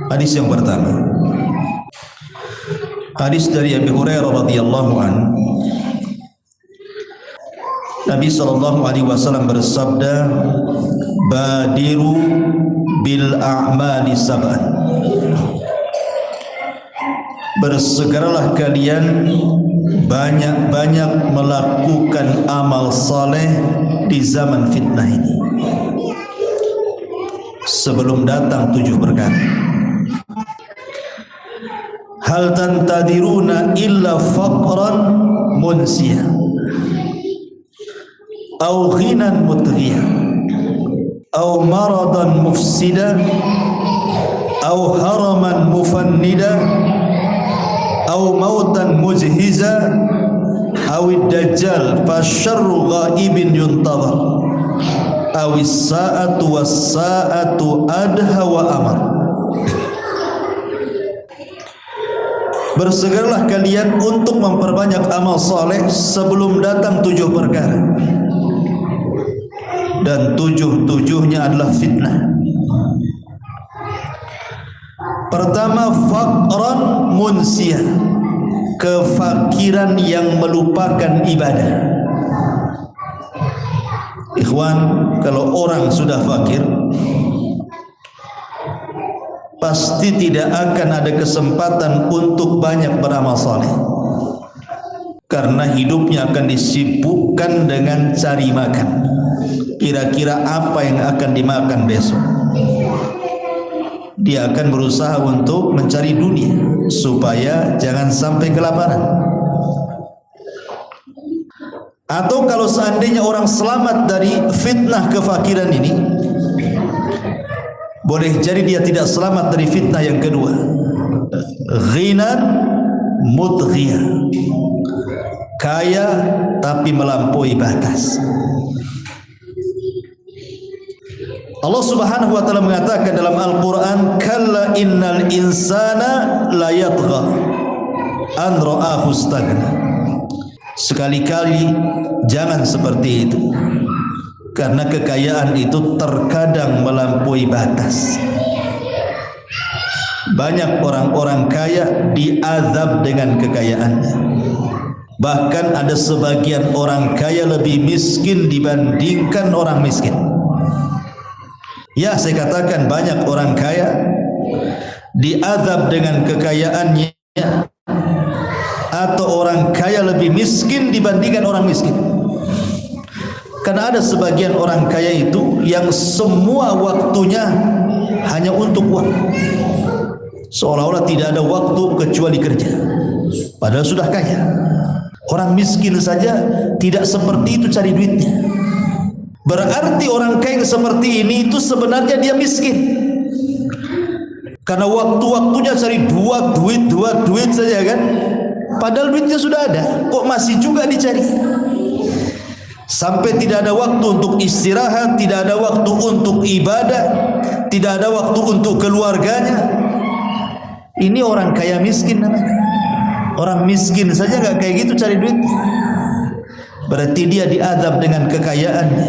Hadis yang pertama, hadis dari Abi Hurairah radhiyallahu anhu. Nabi SAW bersabda, badiru bil a'mali sab'an. Bersegeralah kalian banyak-banyak melakukan amal saleh di zaman fitnah ini, sebelum datang 7 perkara. Hal tantadiruna illa faqran munsiya aw ghinan mutghiya aw maradan mufsida aw haraman mufannida aw mautan mujhiza aw ad-dajjal fasyarru ghaibin yuntadhar aw as-sa'atu was-sa'atu adha wa amar. Bersegeralah kalian untuk memperbanyak amal saleh sebelum datang 7 perkara, dan 7-7-nya adalah fitnah. Pertama, faqran munsiyah, kefakiran yang melupakan ibadah. Ikhwan, kalau orang sudah fakir, pasti tidak akan ada kesempatan untuk banyak beramal saleh, karena hidupnya akan disibukkan dengan cari makan. Kira-kira apa yang akan dimakan besok? Dia akan berusaha untuk mencari dunia supaya jangan sampai kelaparan. Atau kalau seandainya orang selamat dari fitnah kefakiran ini, boleh jadi dia tidak selamat dari fitnah yang kedua, ghinan mutghiyah, kaya tapi melampaui batas. Allah Subhanahu wa taala mengatakan dalam Al-Qur'an, kalla innal insana la yatgha an ra'ahu istaghna. Sekali-kali jangan seperti itu, karena kekayaan itu terkadang melampaui batas. Banyak orang-orang kaya diazab dengan kekayaannya. Bahkan ada sebagian orang kaya lebih miskin dibandingkan orang miskin. Ya, saya katakan banyak orang kaya diazab dengan kekayaannya, atau orang kaya lebih miskin dibandingkan orang miskin. Karena ada sebagian orang kaya itu yang semua waktunya hanya untuk uang, seolah-olah tidak ada waktu kecuali kerja, padahal sudah kaya. Orang miskin saja tidak seperti itu cari duitnya. Berarti orang kaya seperti ini itu sebenarnya dia miskin, karena waktu-waktunya cari duit saja kan, padahal duitnya sudah ada, kok masih juga dicari. Sampai tidak ada waktu untuk istirahat, tidak ada waktu untuk ibadah, tidak ada waktu untuk keluarganya. Ini orang kaya miskin namanya. Orang miskin saja gak kayak gitu cari duit. Berarti dia diazab dengan kekayaannya,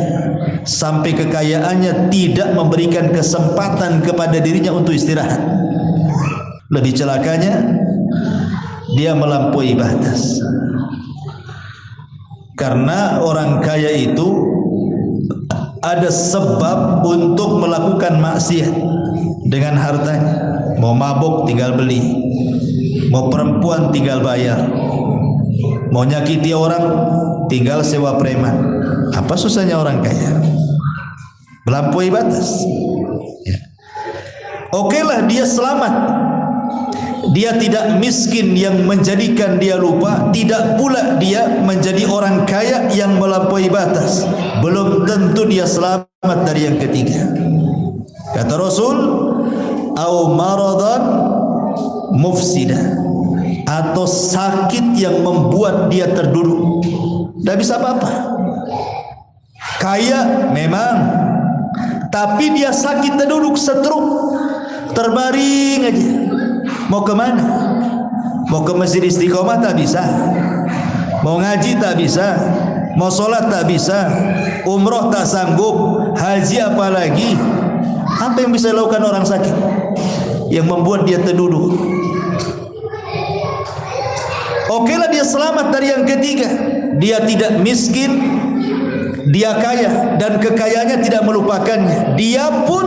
sampai kekayaannya tidak memberikan kesempatan kepada dirinya untuk istirahat. Lebih celakanya, dia melampaui batas. Karena orang kaya itu ada sebab untuk melakukan maksiat dengan hartanya. Mau mabuk tinggal beli, mau perempuan tinggal bayar, mau nyakiti orang tinggal sewa preman. Apa susahnya orang kaya? Melampaui batas ya. Oke lah, dia selamat, dia tidak miskin yang menjadikan dia lupa, tidak pula dia menjadi orang kaya yang melampaui batas. Belum tentu dia selamat dari yang ketiga. Kata Rasul, au maradan mufsida, atau sakit yang membuat dia terduduk, tidak bisa apa-apa. Kaya memang, tapi dia sakit terduduk, stroke, terbaring aja. Mau kemana? Mau ke masjid Istiqomah tak bisa, mau ngaji tak bisa, mau sholat tak bisa, umroh tak sanggup, haji apalagi. Apa yang bisa dilakukan orang sakit yang membuat dia terduduk? Oke lah, dia selamat dari yang ketiga. Dia tidak miskin, dia kaya, dan kekayaannya tidak melupakannya. Dia pun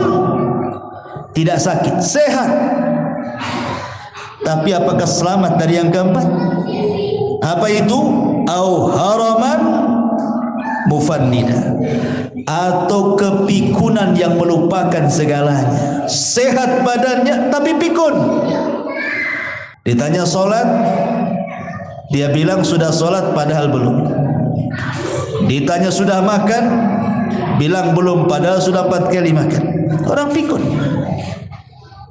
tidak sakit, sehat. Tapi apakah selamat dari yang keempat? Apa itu? Au haraman mufannida, atau kepikunan yang melupakan segalanya. Sehat badannya tapi pikun. Ditanya sholat, dia bilang sudah sholat padahal belum. Ditanya sudah makan, bilang belum padahal sudah 4 kali makan. Orang pikun.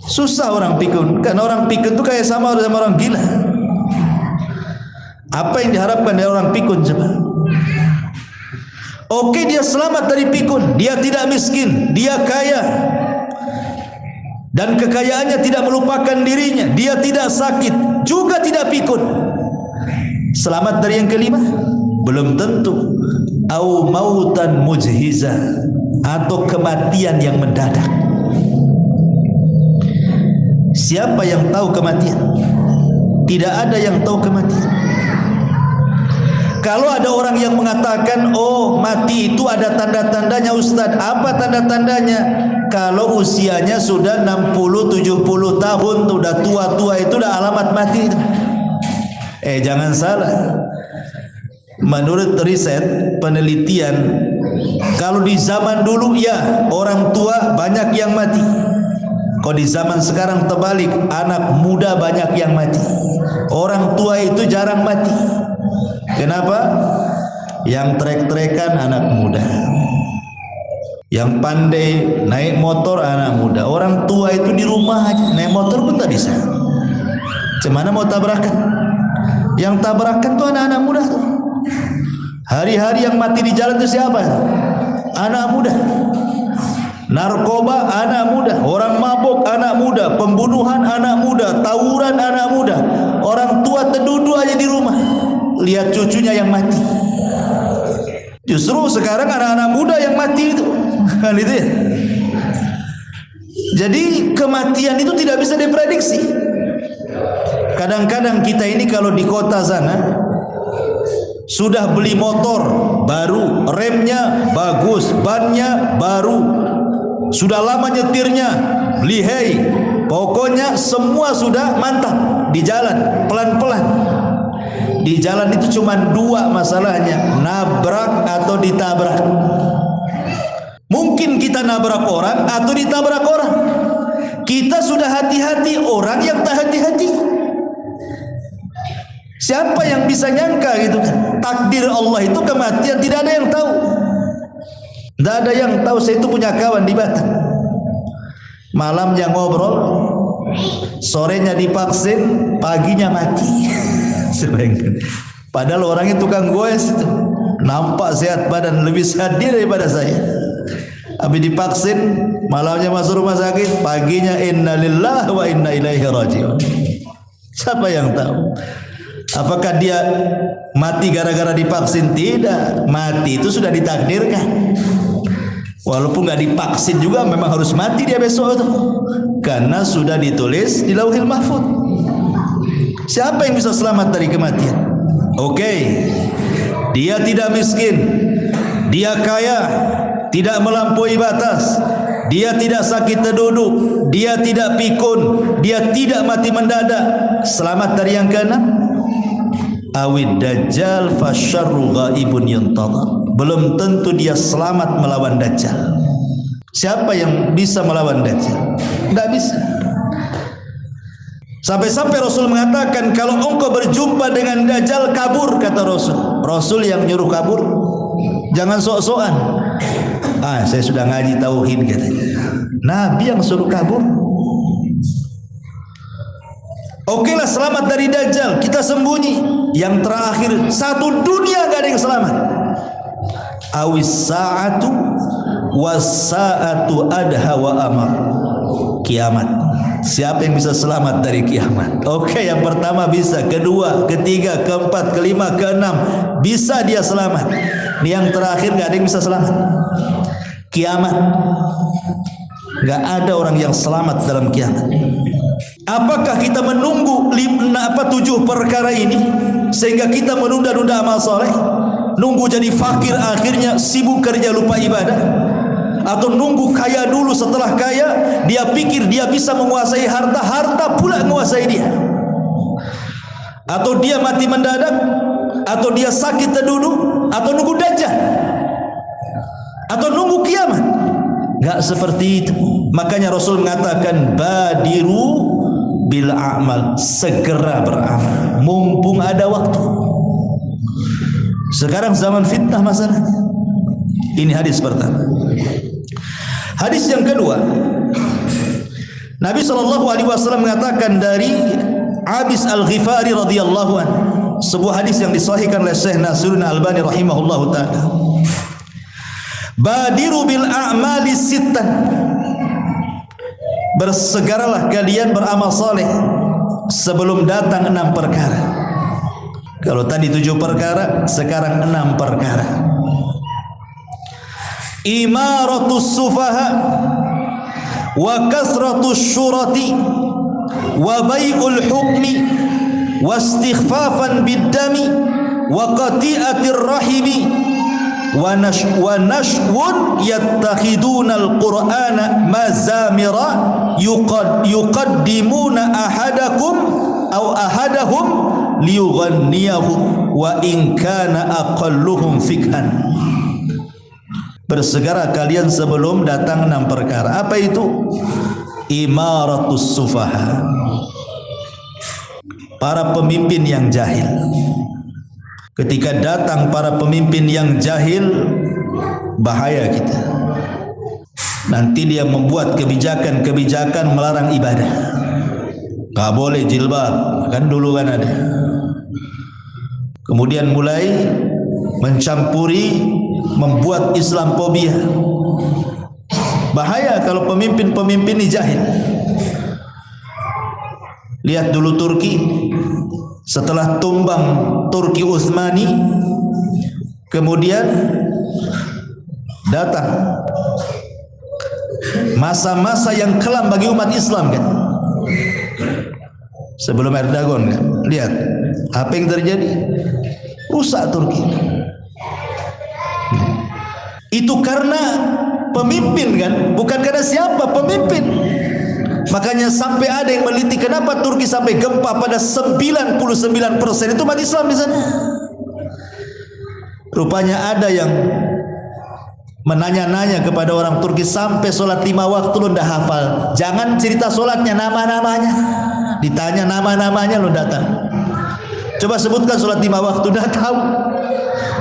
Susah orang pikun, karena orang pikun itu kayak sama orang gila. Apa yang diharapkan dari orang pikun coba? Oke, dia selamat dari pikun, dia tidak miskin, dia kaya, dan kekayaannya tidak melupakan dirinya, dia tidak sakit, juga tidak pikun. Selamat dari yang kelima? Belum tentu. Au mautan mujhiza, atau kematian yang mendadak. Siapa yang tahu kematian? Tidak ada yang tahu kematian. Kalau ada orang yang mengatakan, oh mati itu ada tanda-tandanya Ustadz. Apa tanda-tandanya? Kalau usianya sudah 60-70 tahun, sudah tua-tua, itu sudah alamat mati itu. Jangan salah. Menurut riset, penelitian, kalau di zaman dulu ya orang tua banyak yang mati. Kalau di zaman sekarang terbalik, anak muda banyak yang mati. Orang tua itu jarang mati. Kenapa? Yang trek-trekan anak muda, yang pandai naik motor anak muda. Orang tua itu di rumah aja, naik motor pun tak bisa. Cemana mau tabrakan? Yang tabrakan tuh anak-anak muda tuh. Hari-hari yang mati di jalan itu siapa? Anak muda. Narkoba anak muda, orang mabuk anak muda, pembunuhan anak muda, tawuran anak muda. Orang tua terduduk aja di rumah, lihat cucunya yang mati. Justru sekarang anak-anak muda yang mati itu, kan itu ya. Jadi kematian itu tidak bisa diprediksi. Kadang-kadang kita ini kalau di kota sana sudah beli motor baru, remnya bagus, bannya baru, sudah lama nyetirnya, lihai, pokoknya semua sudah mantap. Di jalan pelan-pelan. Di jalan itu cuma 2 masalahnya, nabrak atau ditabrak. Mungkin kita nabrak orang atau ditabrak orang. Kita sudah hati-hati, orang yang tak hati-hati. Siapa yang bisa nyangka gitu kan? Takdir Allah itu kematian tidak ada yang tahu. Tidak ada yang tahu. Saya itu punya kawan di Batam. Malamnya ngobrol, sorenya divaksin, paginya mati. Padahal orangnya tukang goes itu, nampak sehat badan, lebih sehat dia daripada saya. Habis divaksin, malamnya masuk rumah sakit, paginya innalillahi wa inna ilaihi raji'un. Siapa yang tahu? Apakah dia mati gara-gara divaksin? Tidak, mati itu sudah ditakdirkan. Walaupun nggak divaksin juga memang harus mati dia besok itu, karena sudah ditulis di Lauhil Mahfuz. Siapa yang bisa selamat dari kematian? Oke, dia tidak miskin, dia kaya, tidak melampaui batas, dia tidak sakit terduduk, dia tidak pikun, dia tidak mati mendadak. Selamat dari yang keenam, awid dajjal fasyarru ghaibun yuntadhar. Belum tentu dia selamat melawan dajjal. Siapa yang bisa melawan dajjal? Tidak bisa. Sampai-sampai Rasul mengatakan, kalau engkau berjumpa dengan dajjal, kabur, kata Rasul. Rasul yang nyuruh kabur, jangan sok-sokan. Saya sudah ngaji tauhid katanya. Nabi yang suruh kabur. Oke lah, selamat dari dajjal, kita sembunyi. Yang terakhir, satu dunia gak ada yang selamat. Awis sa'atu was sa'atu adha wa amar. Kiamat. Siapa yang bisa selamat dari kiamat? Oke, yang pertama bisa, kedua, ketiga, keempat, kelima, keenam bisa dia selamat. Yang terakhir gak ada yang bisa selamat. Kiamat. Gak ada orang yang selamat dalam kiamat. Apakah kita menunggu 7 perkara ini sehingga kita menunda-nunda amal soleh? Nunggu jadi fakir akhirnya sibuk kerja lupa ibadah? Atau nunggu kaya dulu, setelah kaya dia pikir dia bisa menguasai harta, harta pula menguasai dia? Atau dia mati mendadak? Atau dia sakit terduduk? Atau nunggu dajjal? Atau nunggu kiamat? Enggak seperti itu. Makanya Rasul mengatakan badiru bil a'mal, segera beramal mumpung ada waktu. Sekarang zaman fitnah masalahnya. Ini hadis pertama. Hadis yang kedua, Nabi SAW mengatakan dari Abis Al-Ghifari radhiyallahu anhu, sebuah hadis yang disahihkan oleh Syekh Nasiruddin Albani rahimahullahu taala. Badiru bil a'mali sittan, bersegeralah kalian beramal saleh sebelum datang 6 perkara. Kalau tadi 7 perkara, sekarang 6 perkara. Imaratus sufaha wa kasratus syurati wa bai'ul hukmi wa istighfafan biddami wa qati'atir rahimi wa nashwun yattakhiduna al-qur'ana mazamira yuqaddimuna ahadakum aw ahadahum liyughanniyahu wa in kana aqalluhum fikhan. Bersegera kalian sebelum datang 6 perkara. Apa itu? Imaratus sufaha, para pemimpin yang jahil. Ketika datang para pemimpin yang jahil, bahaya kita. Nanti dia membuat kebijakan-kebijakan melarang ibadah. Gak boleh jilbab, kan dulu kan ada. Kemudian mulai mencampuri, membuat Islamfobia. Bahaya kalau pemimpin-pemimpin ini jahil. Lihat dulu Turki, setelah tumbang Turki Utsmani, kemudian datang masa-masa yang kelam bagi umat Islam kan. Sebelum Erdogan kan, lihat apa yang terjadi, rusak Turki. Itu karena pemimpin kan, bukan karena siapa, pemimpin. Makanya sampai ada yang meneliti kenapa Turki sampai gempa pada 99% itu umat Islam di sana. Rupanya ada yang menanya-nanya kepada orang Turki, sampai sholat 5 waktu lo ndak hafal. Jangan cerita sholatnya, nama-namanya. Ditanya nama-namanya lo datang. Coba sebutkan sholat 5 waktu, ndak tahu.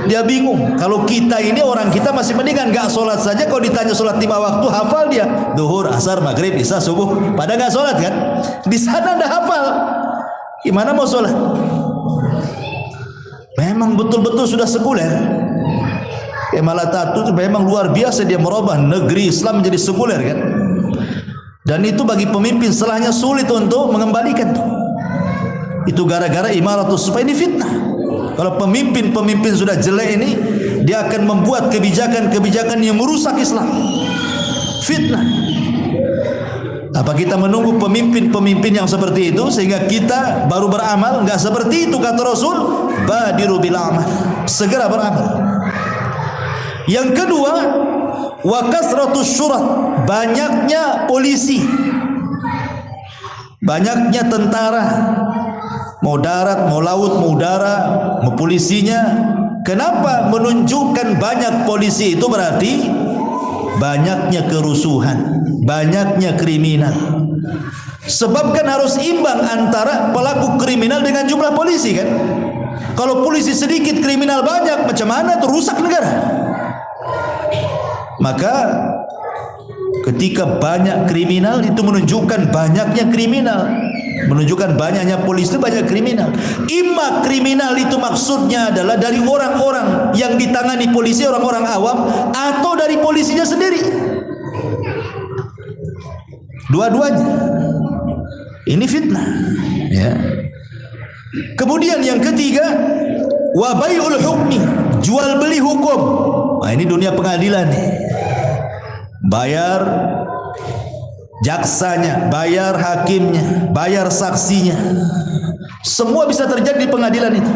Dia bingung. Kalau kita ini, orang kita masih mendingan gak sholat saja. Kalau ditanya sholat 5 waktu, hafal dia. Duhur, asar, maghrib, isya, subuh. Padahal gak sholat kan. Di sana dah hafal. Gimana mau sholat? Memang betul-betul sudah sekuler. Malah Tatu memang luar biasa, dia merubah negeri Islam menjadi sekuler kan. Dan itu bagi pemimpin selahnya sulit untuk mengembalikan. Itu gara-gara imaratus sufaha, ini fitnah. Kalau pemimpin-pemimpin sudah jelek ini, dia akan membuat kebijakan-kebijakan yang merusak Islam. Fitnah. Apa kita menunggu pemimpin-pemimpin yang seperti itu sehingga kita baru beramal? Enggak seperti itu kata Rasul. Badiru bil amal, segera beramal. Yang kedua, wa kasratus syurat, banyaknya polisi, banyaknya tentara. Mau darat, mau laut, mau udara, mau polisinya. Kenapa menunjukkan banyak polisi? Itu berarti banyaknya kerusuhan, banyaknya kriminal. Sebab kan harus imbang antara pelaku kriminal dengan jumlah polisi kan. Kalau polisi sedikit, kriminal banyak, macam mana itu rusak negara. Maka ketika banyak kriminal, itu menunjukkan banyaknya kriminal. Menunjukkan banyaknya polisi itu banyak kriminal. Imma kriminal itu maksudnya adalah dari orang-orang yang ditangani polisi, orang-orang awam, atau dari polisinya sendiri. Dua-duanya. Ini fitnah, ya. Kemudian yang ketiga, wa bai'ul hukmi, jual beli hukum. Nah, ini dunia pengadilan nih. Bayar jaksanya, bayar hakimnya, bayar saksinya. Semua bisa terjadi di pengadilan itu.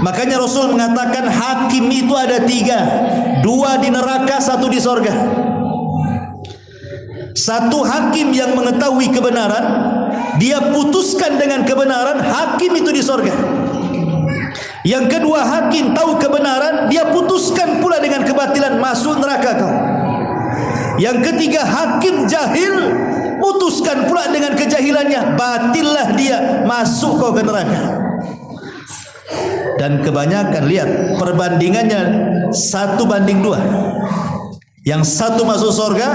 Makanya Rasul mengatakan hakim itu ada 3, 2 di neraka, 1 di sorga. Satu hakim yang mengetahui kebenaran, dia putuskan dengan kebenaran, hakim itu di sorga. Yang kedua, hakim tahu kebenaran, dia putuskan pula dengan kebatilan, masuk neraka kau. Yang ketiga, hakim jahil, putuskan pula dengan kejahilannya, batillah dia, masuk kau ke neraka. Dan kebanyakan lihat perbandingannya 1:2. Yang 1 masuk surga,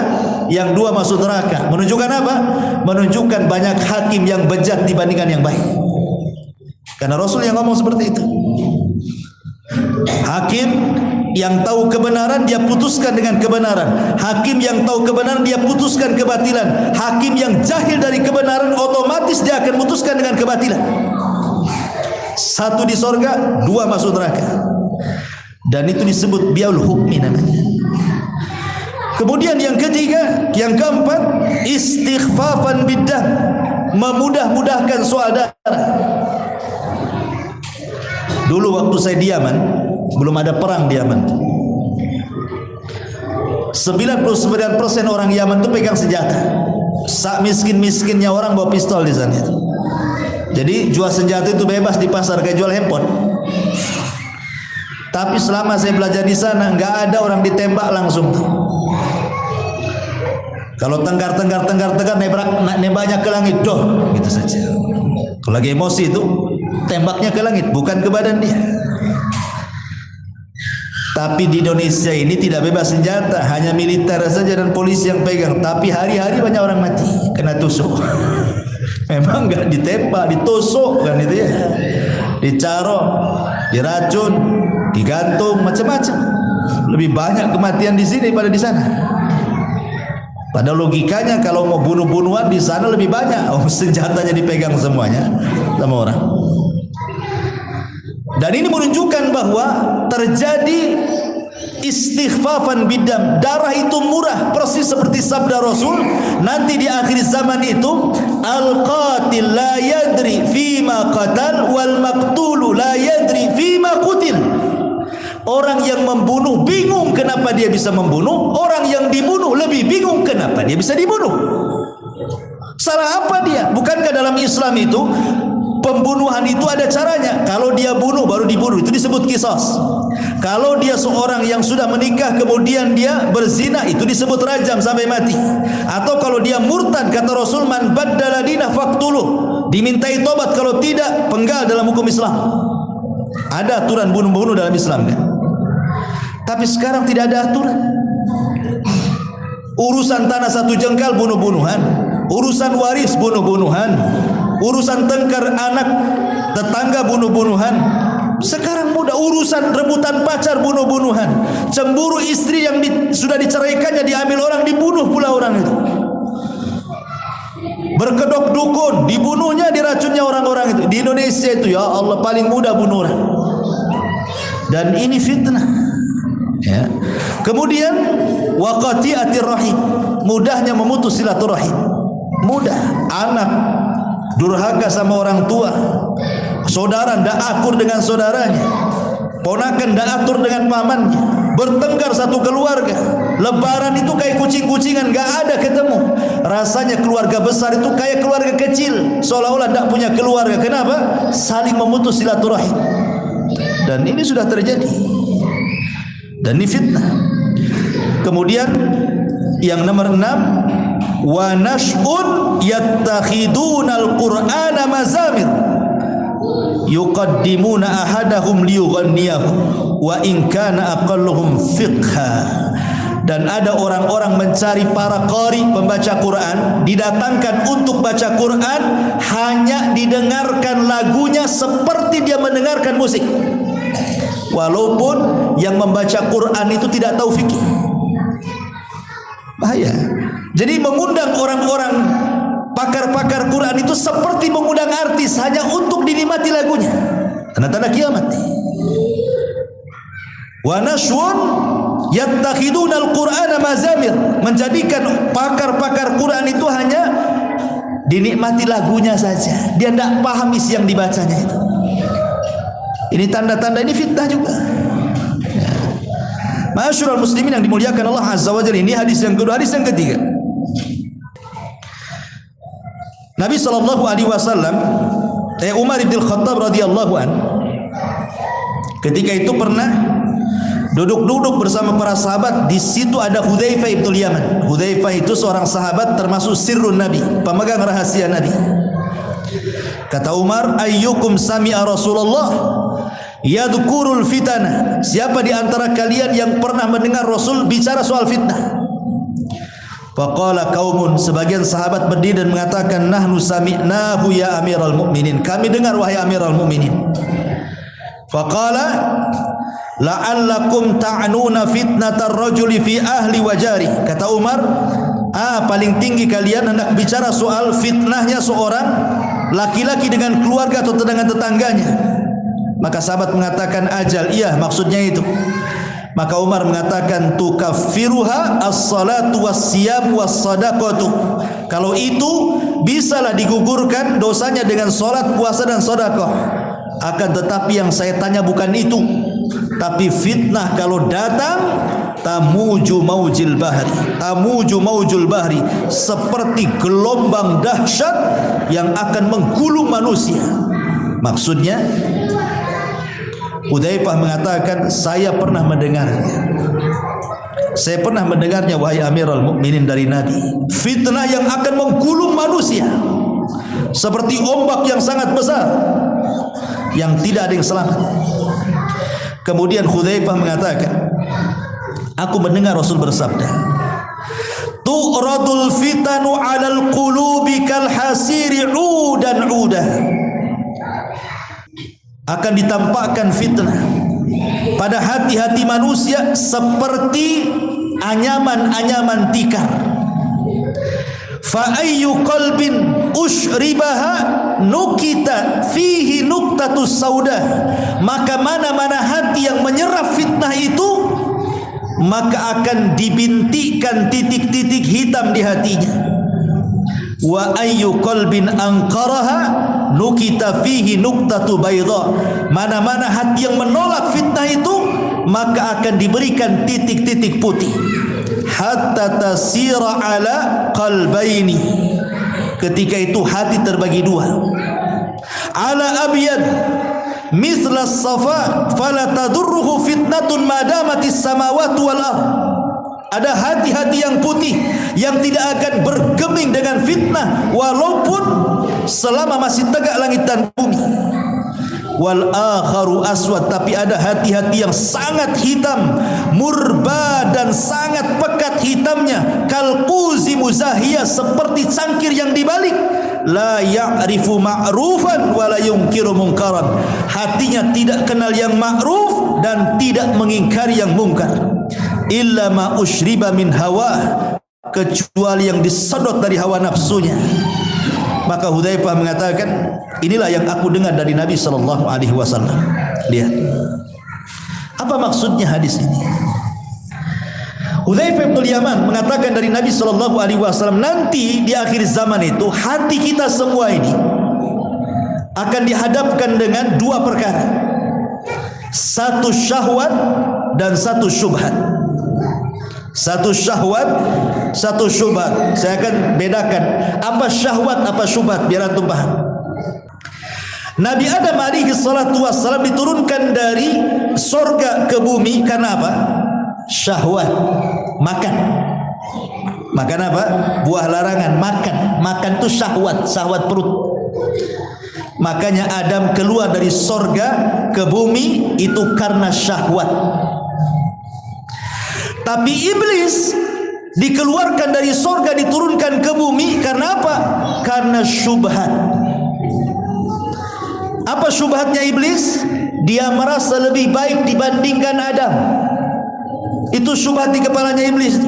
yang 2 masuk neraka. Menunjukkan apa? Menunjukkan banyak hakim yang bejat dibandingkan yang baik. Karena Rasul yang ngomong seperti itu. Hakim yang tahu kebenaran, dia putuskan dengan kebenaran. Hakim yang tahu kebenaran, dia putuskan kebatilan. Hakim yang jahil dari kebenaran, otomatis dia akan putuskan dengan kebatilan. 1 di sorga, 2 masuk neraka. Dan itu disebut biaul hukmi namanya. Kemudian yang ketiga, yang keempat, istighfafan biddam, memudah-mudahkan soal darah. Dulu waktu saya di Yaman, belum ada perang di Yaman, 99% orang Yaman itu pegang senjata. Sak miskin-miskinnya orang bawa pistol di sana itu. Jadi jual senjata itu bebas di pasar, kayak jual handphone. Tapi selama saya belajar di sana, nggak ada orang ditembak langsung. Kalau tenggar, nembaknya ke langit, doh, gitu saja. Kalau lagi emosi itu, tembaknya ke langit, bukan ke badan dia. Tapi di Indonesia ini tidak bebas senjata, hanya militer saja dan polisi yang pegang. Tapi hari-hari banyak orang mati kena tusuk. Memang nggak ditembak, ditusuk kan itu ya, dicarok, diracun, digantung, macam-macam. Lebih banyak kematian di sini daripada di sana. Pada logikanya kalau mau bunuh-bunuhan di sana lebih banyak, senjatanya dipegang semuanya sama orang. Dan ini menunjukkan bahwa terjadi istighfafan biddam, darah itu murah, persis seperti sabda Rasul, nanti di akhir zaman itu al-qatil la yadri fima qatal wal maqtulu la yadri fima qutil. Orang yang membunuh bingung kenapa dia bisa membunuh, orang yang dibunuh lebih bingung kenapa dia bisa dibunuh. Salah apa dia? Bukankah dalam Islam itu pembunuhan itu ada caranya? Kalau dia bunuh baru dibunuh, itu disebut qisas. Kalau dia seorang yang sudah menikah kemudian dia berzina, itu disebut rajam sampai mati. Atau kalau dia murtad, kata Rasul, man baddala dinah faqtuluh, dimintai tobat, kalau tidak penggal dalam hukum Islam. Ada aturan bunuh-bunuh dalam Islam kan? Tapi sekarang tidak ada aturan. Urusan tanah 1 jengkal bunuh-bunuhan, urusan waris bunuh-bunuhan, urusan tengkar anak tetangga bunuh-bunuhan. Sekarang mudah, urusan rebutan pacar bunuh-bunuhan, cemburu istri yang sudah diceraikannya diambil orang, dibunuh pula orang itu. Berkedok dukun, dibunuhnya, diracunnya orang-orang itu. Di Indonesia itu ya Allah paling mudah bunuh orang. Dan ini fitnah. Ya. Kemudian waqati'atir rahim, mudahnya memutus silaturahim. Mudah. Anak durhaka sama orang tua, saudara ndak akur dengan saudaranya, ponakan ndak atur dengan pamannya, bertengkar satu keluarga. Lebaran itu kayak kucing-kucingan, nggak ada ketemu. Rasanya keluarga besar itu kayak keluarga kecil, seolah-olah ndak punya keluarga. Kenapa? Saling memutus silaturahim. Dan ini sudah terjadi. Dan ini fitnah. Kemudian yang nomor 6, wa nash'un yattakhidunal qur'ana mazamir yuqaddimuna ahadahum liyughanniyahu wa in kana aqalluhum fiqha. Dan ada orang-orang mencari para qari, pembaca Quran, didatangkan untuk baca Quran, hanya didengarkan lagunya seperti dia mendengarkan musik, walaupun yang membaca Quran itu tidak tahu fikih. Bahaya. Jadi mengundang orang-orang pakar-pakar Quran itu seperti mengundang artis hanya untuk dinikmati lagunya. Tanda-tanda kiamat. Wa nashwun yattakhiduna al-Qur'ana mazamir, menjadikan pakar-pakar Quran itu hanya dinikmati lagunya saja. Dia tidak paham isi yang dibacanya itu. Ini tanda-tanda, ini fitnah juga. Ma'asyiral muslimin yang dimuliakan Allah Azza wa Jalla, ini hadis yang kedua. Hadis yang ketiga, Nabi sallallahu alaihi wasallam, Umar bin Khattab radhiyallahu an, ketika itu pernah duduk-duduk bersama para sahabat. Di situ ada Hudzaifah bin Yaman. Hudzaifah itu seorang sahabat termasuk sirrun Nabi, pemegang rahasia Nabi. Kata Umar, ayyukum sami'a Rasulullah yadhkurul fitnah, siapa di antara kalian yang pernah mendengar Rasul bicara soal fitnah? Faqala qaumun, sebagian sahabat berdiri dan mengatakan, nahnu sami'nahu ya amiral mu'minin, kami dengar wahai amiral mu'minin. Faqala la'allakum ta'nuna fitnatar rajuli fi ahli wa jari. Kata Umar, paling tinggi kalian hendak bicara soal fitnahnya seorang laki-laki dengan keluarga atau dengan tetangganya. Maka sahabat mengatakan, ajal, iya maksudnya itu. Maka Umar mengatakan, tukaffiruha as-salatu was-siyam was-sadaqatu. Kalau itu bisalah digugurkan dosanya dengan salat, puasa dan sedekah. Akan tetapi yang saya tanya bukan itu, tapi fitnah kalau datang tamuju maujil bahri, seperti gelombang dahsyat yang akan menggulung manusia. Maksudnya Hudzaifah mengatakan, saya pernah mendengarnya wahai Amirul Mukminin dari Nabi, fitnah yang akan menggulung manusia seperti ombak yang sangat besar yang tidak ada yang selamat. Kemudian Hudzaifah mengatakan, aku mendengar Rasul bersabda, tu'radul fitanu 'alal qulubi kal hasiri 'udan 'udah. Akan ditampakkan fitnah pada hati-hati manusia seperti anyaman-anyaman tikar. Fa ayyu qalbin ushribaha nukita fihi nuktatus sauda, maka mana-mana hati yang menyerap fitnah itu, maka akan dibintikkan titik-titik hitam di hatinya. Wa ayyu qalbin anqaraha nukita fihi nuktatu bayda, mana-mana hati yang menolak fitnah itu, maka akan diberikan titik-titik putih. Hatta tasira ala qalbaini, ketika itu hati terbagi dua. Ala abyad mithla safa fala tadurruhu fitnatun madamatis samawati wal ardh. Ada hati-hati yang putih yang tidak akan bergeming dengan fitnah walaupun selama masih tegak langit dan bumi. Wal akharu aswad, tapi ada hati-hati yang sangat hitam, murba dan sangat pekat hitamnya, kalquzi muzahiyah, seperti cangkir yang dibalik. La ya'rifu ma'rufan wa la yunkiru munkaran, hatinya tidak kenal yang ma'ruf dan tidak mengingkari yang mungkar. Illa ma ushriba min hawa, kecuali yang disedot dari hawa nafsunya. Maka Hudzaifah mengatakan, inilah yang aku dengar dari Nabi sallallahu alaihi wasallam. Lihat apa maksudnya hadis ini. Hudzaifah bin Yaman mengatakan dari Nabi sallallahu alaihi wasallam, nanti di akhir zaman itu hati kita semua ini akan dihadapkan dengan dua perkara, satu syahwat dan satu syubhat. Satu syahwat, satu syubhat. Saya akan bedakan apa syahwat, apa syubhat, biar antum paham. Nabi Adam alaihi salatu wassalam diturunkan dari sorga ke bumi karena apa? Syahwat, makan. Makan apa? Buah larangan, makan. Makan itu syahwat, syahwat perut. Makanya Adam keluar dari sorga ke bumi itu karena syahwat. Tapi iblis dikeluarkan dari sorga, diturunkan ke bumi karena apa? Karena syubhat. Apa syubhatnya iblis? Dia merasa lebih baik dibandingkan Adam. Itu syubhat di kepalanya iblis.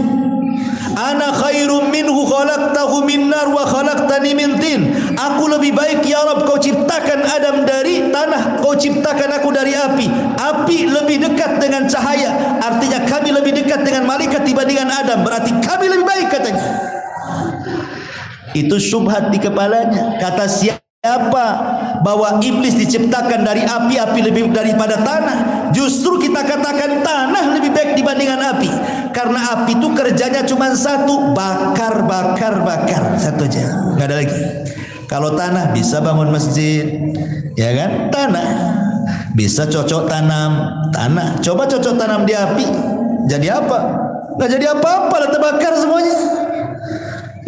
Ana khairum minhu khalaqtahu min nar wa khalaqtani min tin. Aku lebih baik ya Rabb, kau ciptakan Adam dari tanah, kau ciptakan aku dari api. Api lebih dekat dengan cahaya, artinya kami lebih dekat dengan malaikat dibandingkan Adam, berarti kami lebih baik katanya. Itu syubhat di kepalanya. Kata siapa bahwa iblis diciptakan dari api, api lebih daripada tanah? Justru kita katakan tanah lebih baik dibandingkan api, karena api itu kerjanya cuma satu, bakar, bakar, bakar, satu aja, nggak ada lagi. Kalau tanah bisa bangun masjid, ya kan? Tanah bisa cocok tanam, tanah. Coba cocok tanam di api, jadi apa? Nggak jadi apa-apa lah, terbakar semuanya.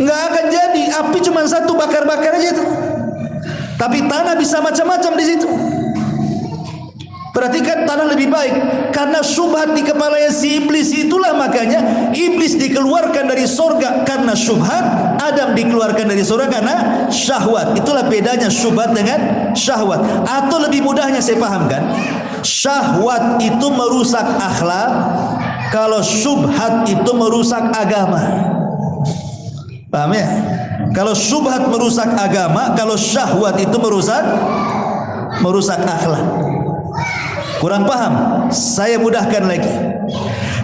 Nggak akan jadi. Api cuma satu, bakar-bakar aja itu. Tapi tanah bisa macam-macam di situ. Berarti kan tanah lebih baik, karena syubhat di kepalanya si iblis. Itulah makanya iblis dikeluarkan dari surga karena syubhat, Adam dikeluarkan dari surga karena syahwat. Itulah bedanya syubhat dengan syahwat. Atau lebih mudahnya saya pahamkan, syahwat itu merusak akhlak, kalau syubhat itu merusak agama. Paham ya? Kalau syubhat merusak agama, kalau syahwat itu merusak akhlak. Kurang paham? Saya mudahkan lagi.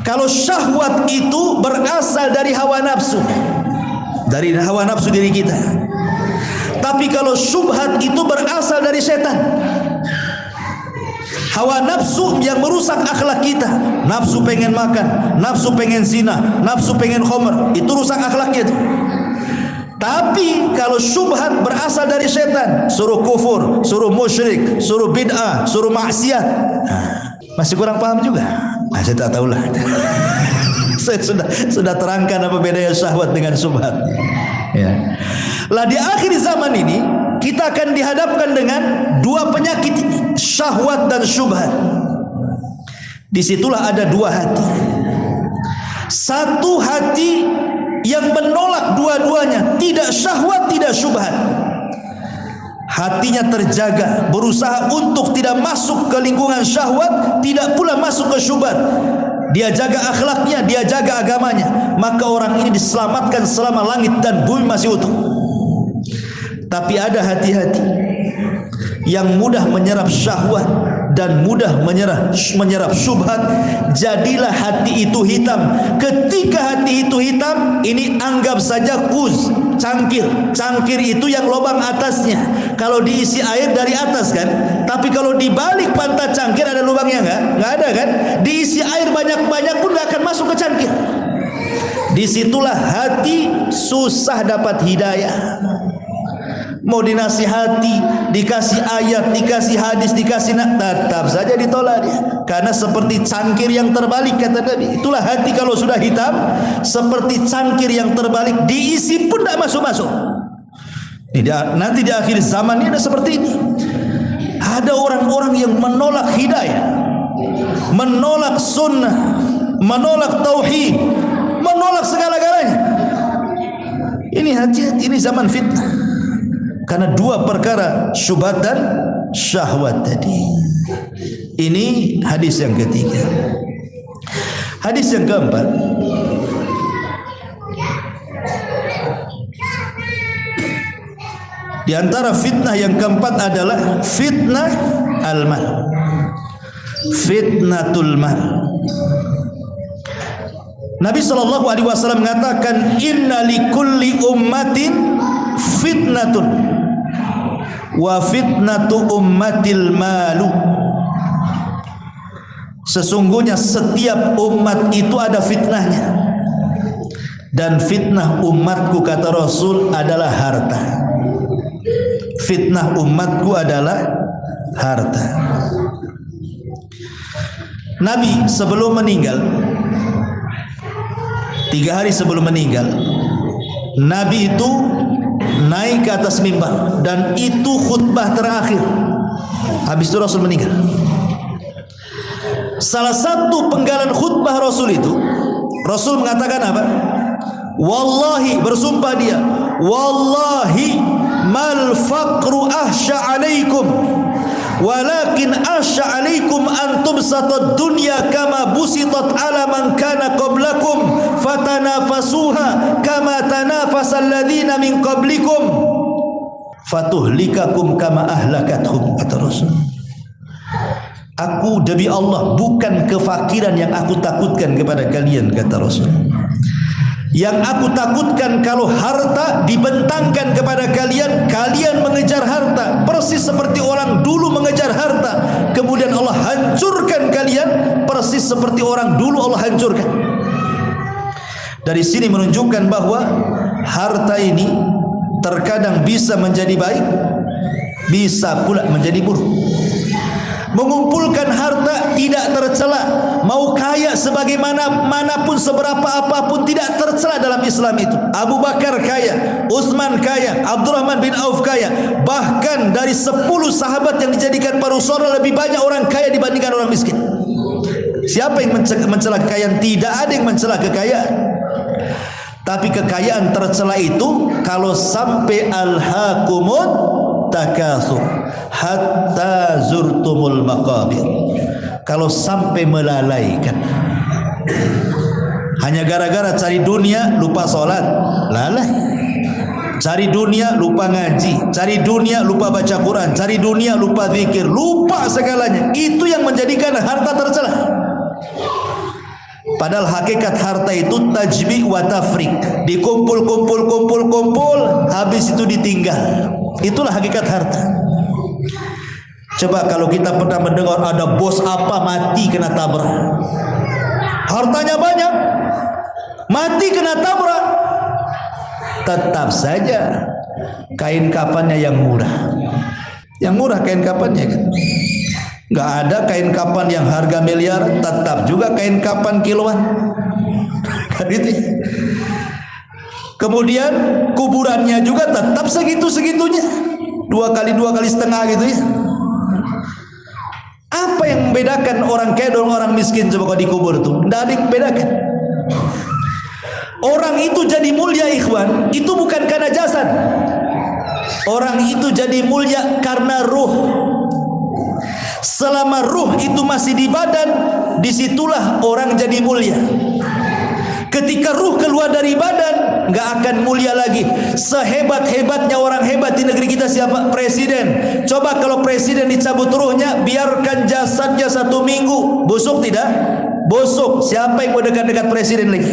Kalau syahwat itu berasal dari hawa nafsu, dari hawa nafsu diri kita. Tapi kalau syubhat itu berasal dari setan. Hawa nafsu yang merusak akhlak kita. Nafsu pengen makan, nafsu pengen zina, nafsu pengen khamr, itu rusak akhlaknya itu. Tapi kalau syubhat berasal dari setan, suruh kufur, suruh musyrik, suruh bid'ah, suruh maksiat, masih kurang paham juga. Saya tak tahulah. Saya sudah terangkan apa bedanya syahwat dengan syubhat. Ya. Lah di akhir zaman ini kita akan dihadapkan dengan dua penyakit ini, syahwat dan syubhat. Disitulah ada dua hati. Satu hati yang menolak dua-duanya, tidak syahwat, tidak syubhat. Hatinya terjaga, berusaha untuk tidak masuk ke lingkungan syahwat, tidak pula masuk ke syubhat. Dia jaga akhlaknya, dia jaga agamanya. Maka orang ini diselamatkan selama langit dan bumi masih utuh. Tapi ada hati-hati yang mudah menyerap syahwat dan mudah menyerap syubhat. Jadilah hati itu hitam. Ketika hati itu hitam, ini anggap saja kuz, cangkir. Cangkir itu yang lubang atasnya, kalau diisi air dari atas kan. Tapi kalau di balik pantat cangkir ada lubangnya nggak ada kan. Diisi air banyak-banyak pun nggak akan masuk ke cangkir. Disitulah hati susah dapat hidayah. Mau dinasihati, dikasih ayat, dikasih hadis, dikasih tetap saja ditolak dia. Karena seperti cangkir yang terbalik, kata Nabi. Itulah hati kalau sudah hitam, seperti cangkir yang terbalik, diisi pun tidak masuk-masuk. Nanti di akhir zaman ini ada seperti ini. Ada orang-orang yang menolak hidayah, menolak sunnah, menolak tauhid, menolak segala-galanya. Ini hati-hati, ini zaman fitnah. Karena dua perkara, syubhat dan syahwat tadi. Ini hadis yang ketiga. Hadis yang keempat, di antara fitnah yang keempat adalah fitnah al-mal. Fitnatul mal. Nabi SAW mengatakan, inna likulli ummatin fitnatun wa fitnatu ummatil malu. Sesungguhnya setiap umat itu ada fitnahnya, dan fitnah umatku, kata Rasul, adalah harta. Fitnah umatku adalah harta. Nabi sebelum meninggal, 3 hari sebelum meninggal, Nabi itu naik ke atas mimbar, dan itu khutbah terakhir. Habis itu Rasul meninggal. Salah satu penggalan khutbah Rasul itu, Rasul mengatakan apa? Wallahi, bersumpah dia, wallahi mal faqru ahsya alaikum walakin asya alaikum an tubsatad dunya kama busitat ala man kana qablakum fatanafasuha kama tanafasal ladzina min qablikum fatuhlikakum kama ahlakathum, kata Rasul. Aku demi Allah, bukan kefakiran yang aku takutkan kepada kalian, kata Rasul. Yang aku takutkan kalau harta dibentangkan kepada kalian, kalian mengejar harta persis seperti orang dulu mengejar harta, kemudian Allah hancurkan kalian persis seperti orang dulu Allah hancurkan. Dari sini menunjukkan bahwa harta ini terkadang bisa menjadi baik, bisa pula menjadi buruk. Mengumpulkan harta tidak tercela, mau kaya sebagaimana manapun, seberapa apapun, tidak tercela dalam Islam itu. Abu Bakar kaya, Utsman kaya, Abdurrahman bin Auf kaya, bahkan dari 10 sahabat yang dijadikan para rasul lebih banyak orang kaya dibandingkan orang miskin. Siapa yang mencela kekayaan? Tidak ada yang mencela kekayaan. Tapi kekayaan tercela itu kalau sampai alhaqumut takatsur hatta zurtumul maqabir, kalau sampai melalaikan, hanya gara-gara cari dunia lupa sholat, lalai. Cari dunia lupa ngaji, cari dunia lupa baca Quran, cari dunia lupa zikir, lupa segalanya. Itu yang menjadikan harta tercela. Padahal hakikat harta itu tajmi' wa tafriq, dikumpul, habis itu ditinggal. Itulah hakikat harta. Coba kalau kita pernah mendengar ada bos apa mati kena tabrak, hartanya banyak, mati kena tabrak, tetap saja kain kafannya yang murah. Yang murah kain kafannya kan. Nggak ada kain kapan yang harga miliar, tetap juga kain kapan kiloan. Gitu. Kemudian kuburannya juga tetap segitu-segitunya, 2 kali 2,5 gitu ya. Apa yang membedakan orang kaya dan orang miskin coba kalau dikubur tuh? Nggak ada yang membedakan. Orang itu jadi mulia ikhwan, itu bukan karena jasad. Orang itu jadi mulia karena ruh. Selama ruh itu masih di badan, disitulah orang jadi mulia. Ketika ruh keluar dari badan, nggak akan mulia lagi. Sehebat-hebatnya orang hebat di negeri kita siapa? Presiden. Coba kalau presiden dicabut ruhnya, biarkan jasadnya 1 minggu, busuk tidak? Busuk. Siapa yang mau dekat-dekat presiden lagi?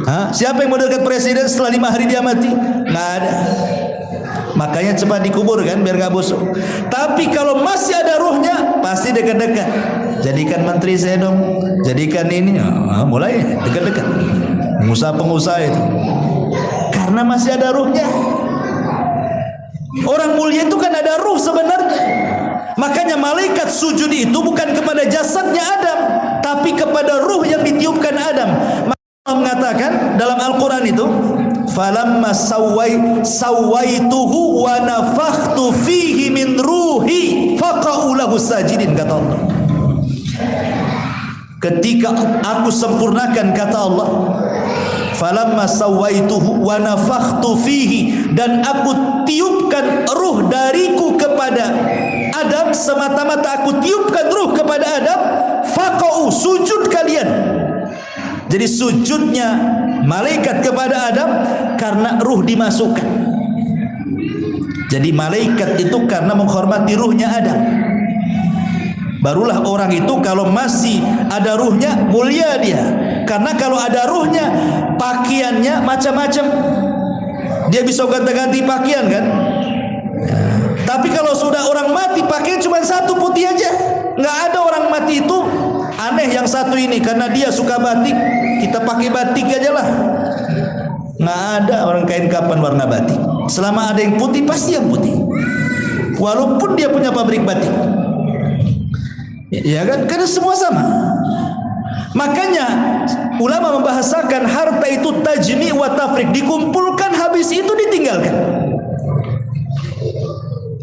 Hah? Siapa yang mau dekat presiden setelah 5 hari dia mati? Nggak ada. Makanya cepat dikubur kan biar gak busuk. Tapi kalau masih ada ruhnya, pasti dekat-dekat. Jadikan menteri saya dong, jadikan ini. Mulai dekat-dekat. Pengusaha-pengusaha itu, karena masih ada ruhnya. Orang mulia itu kan ada ruh sebenarnya. Makanya malaikat sujud itu bukan kepada jasadnya Adam, tapi kepada ruh yang ditiupkan Adam. Allah mengatakan dalam Al-Quran itu, falamma sawaituhu wa nafakhtu fihi min ruhi faqa'u lahu sajidin, kata Allah. Ketika aku sempurnakan, kata Allah, falamma sawaituhu wa nafakhtu fihi, dan aku tiupkan ruh dariku kepada Adam, semata-mata aku tiupkan ruh kepada Adam, faqa'u, sujud kalian. Jadi sujudnya malaikat kepada Adam karena ruh dimasukkan. Jadi malaikat itu karena menghormati ruhnya Adam. Barulah orang itu kalau masih ada ruhnya mulia dia. Karena kalau ada ruhnya, pakaiannya macam-macam. Dia bisa ganti-ganti pakaian kan. Tapi kalau sudah orang mati, pakaian cuma 1 putih aja. Nggak ada orang mati itu aneh yang satu ini karena dia suka batik, kita pakai batik aja lah. Nggak ada orang kain kapan warna batik. Selama ada yang putih, pasti yang putih, walaupun dia punya pabrik batik. Ya kan, karena semua sama. Makanya ulama membahasakan harta itu tajmi' wa tafriq, dikumpulkan habis itu ditinggalkan.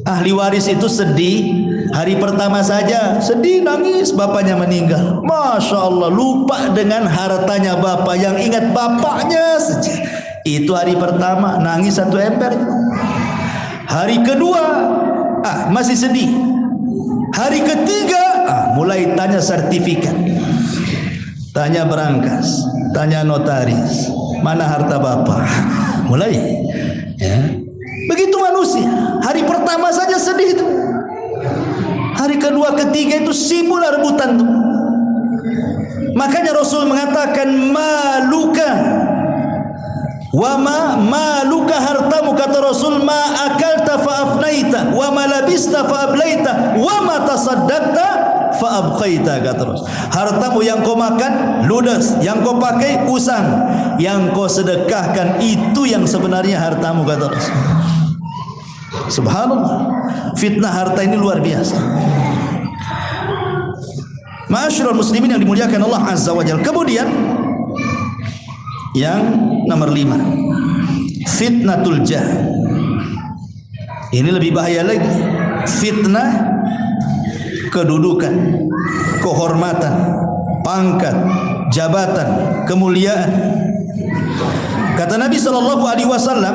Ahli waris itu sedih, hari pertama saja sedih, nangis, bapaknya meninggal. Masya Allah, lupa dengan hartanya bapak, yang ingat bapaknya saja. Itu hari pertama, nangis 1 ember. Hari kedua, masih sedih, Hari ketiga mulai tanya sertifikat, tanya berangkas, tanya notaris, mana harta bapak. Mulai ya. Begitu manusia. Hari pertama saja sedih itu. Hari kedua ketiga itu sibuk rebutan itu. Makanya Rasul mengatakan maluka wa maluka hartamu, kata Rasul, ma akalta fa afnaita wa ma labista fa ablaita wa ma tasaddaqta fa abqaita, kata Rasul. Hartamu yang kau makan ludes, yang kau pakai usang, yang kau sedekahkan itu yang sebenarnya hartamu, kata Rasul. Subhanallah, fitnah harta ini luar biasa. Ma'asyiral muslimin yang dimuliakan Allah Azza wa Jalla. Kemudian yang nomor 5, fitnatul jah. Ini lebih bahaya lagi. Fitnah kedudukan, kehormatan, pangkat, jabatan, kemuliaan. Kata Nabi sallallahu alaihi wasallam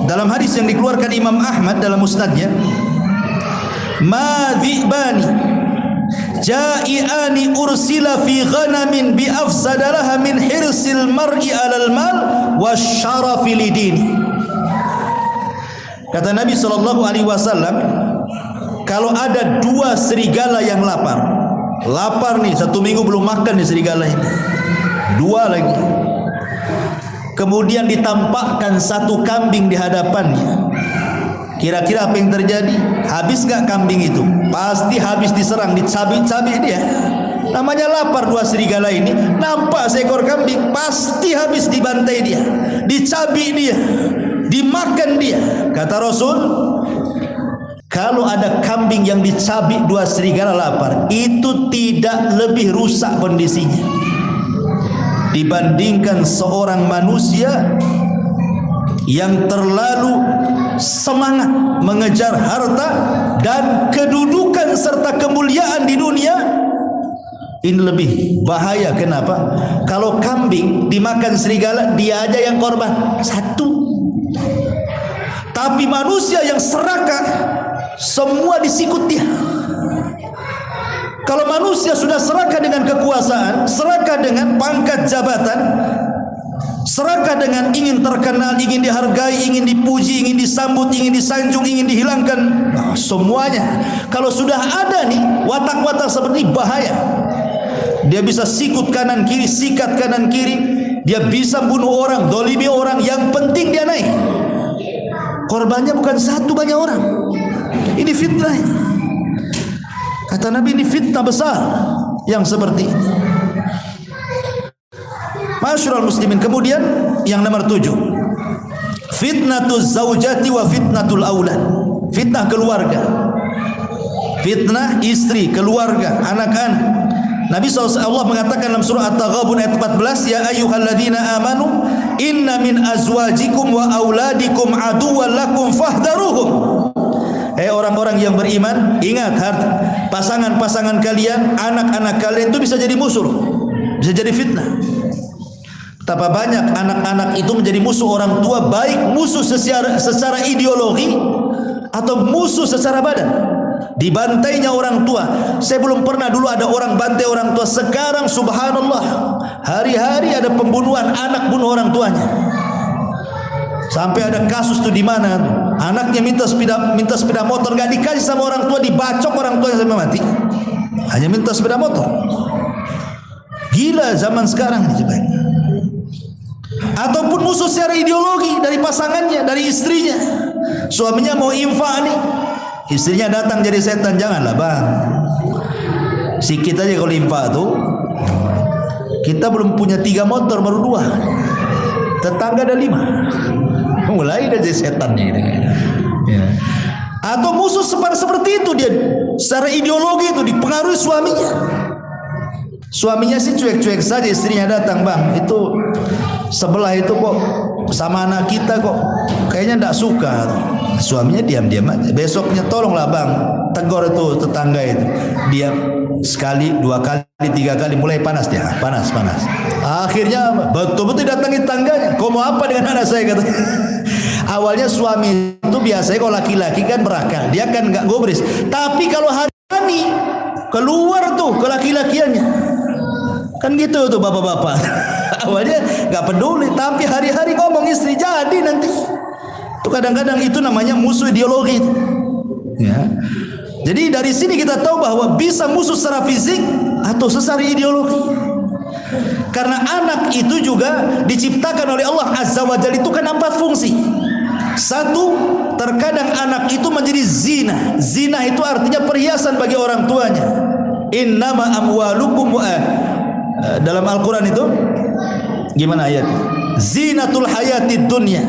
dalam hadis yang dikeluarkan Imam Ahmad dalam musnadnya, ma dhi'bani ja'i'ani ursila fi ghanamin bi afsadalaha min hirsil mar'i 'alal mal wasyarafi lidini. Kata Nabi sallallahu alaihi wasallam, kalau ada 2 serigala yang lapar nih, 1 minggu belum makan nih serigala ini, 2 lagi, kemudian ditampakkan 1 kambing di hadapannya, kira-kira apa yang terjadi? Habis gak kambing itu? Pasti habis diserang, dicabik-cabik dia. Namanya lapar 2 serigala ini, nampak seekor kambing, pasti habis dibantai dia, dicabik dia, dimakan dia. Kata Rasul, kalau ada kambing yang dicabik 2 serigala lapar, itu tidak lebih rusak kondisinya dibandingkan seorang manusia yang terlalu semangat mengejar harta dan kedudukan serta kemuliaan di dunia. Ini lebih bahaya. Kenapa? Kalau kambing dimakan serigala, dia aja yang korban 1. Tapi manusia yang serakah, semua disikut dia. Kalau manusia sudah serakah dengan kekuasaan, serakah dengan pangkat jabatan, serakah dengan ingin terkenal, ingin dihargai, ingin dipuji, ingin disambut, ingin disanjung, ingin dihilangkan, semuanya. Kalau sudah ada nih watak-watak seperti ini, bahaya. Dia bisa sikut kanan kiri, sikat kanan kiri, dia bisa bunuh orang, dolimi orang, yang penting dia naik. Korbannya bukan 1, banyak orang. Ini fitnah. Kata Nabi, ini fitnah besar yang seperti ini. Ma'asyiral muslimin. Kemudian yang nomor 7, fitnatul zaujati wa fitnatul aulad. Fitnah keluarga, fitnah istri, keluarga, anak-anak. Nabi SAW mengatakan dalam surah At-Taghabun ayat 14, ya ayyuhalladzina amanu inna min azwajikum wa auladikum aduwwan lakum fahdharuhum. Orang-orang yang beriman, ingat, pasangan-pasangan kalian, anak-anak kalian itu bisa jadi musuh, bisa jadi fitnah. Betapa banyak anak-anak itu menjadi musuh orang tua, baik musuh secara ideologi atau musuh secara badan. Dibantainya orang tua. Saya belum pernah dulu ada orang bantai orang tua. Sekarang subhanallah, hari-hari ada pembunuhan anak bunuh orang tuanya. Sampai ada kasus tuh di mana anaknya minta sepeda motor, nggak dikasih sama orang tua, dibacok orang tuanya sampai mati. Hanya minta sepeda motor. Gila zaman sekarang ini sebaiknya. Ataupun musuh secara ideologi dari pasangannya, dari istrinya. Suaminya mau infak nih, istrinya datang jadi setan. Janganlah bang, sikit aja kalau infak tuh. Kita belum punya 3 motor, baru 2. Tetangga ada 5. Mulai dari setannya gitu. Ya. Atau musuh seperti itu, dia secara ideologi itu dipengaruhi suaminya. Suaminya sih cuek-cuek saja, istrinya datang, bang, itu sebelah itu kok sama anak kita kok kayaknya enggak suka. Suaminya diam-diam aja. Besoknya tolonglah bang, tegur itu tetangga itu. Dia sekali, 2 kali, 3 kali, mulai panas dia, panas. Akhirnya betul-betul datangi tangganya. Kau mau apa dengan anak saya, katanya. Awalnya suami itu biasanya kalau laki-laki kan berakal, dia kan nggak gubris. Tapi kalau hari keluar tuh ke laki-lakiannya, kan gitu tuh bapak-bapak. Awalnya nggak peduli, tapi hari-hari ngomong istri jadi nanti. Itu kadang-kadang itu namanya musuh ideologi. Ya. Jadi dari sini kita tahu bahwa bisa musuh secara fisik atau secara ideologi. Karena anak itu juga diciptakan oleh Allah Azza wa Jalla, itu kan 4 fungsi. Satu, terkadang anak itu menjadi zina. Zina itu artinya perhiasan bagi orang tuanya. Innama amwalukum dalam Al-Quran itu gimana ayatnya? Zinatul hayatid dunya.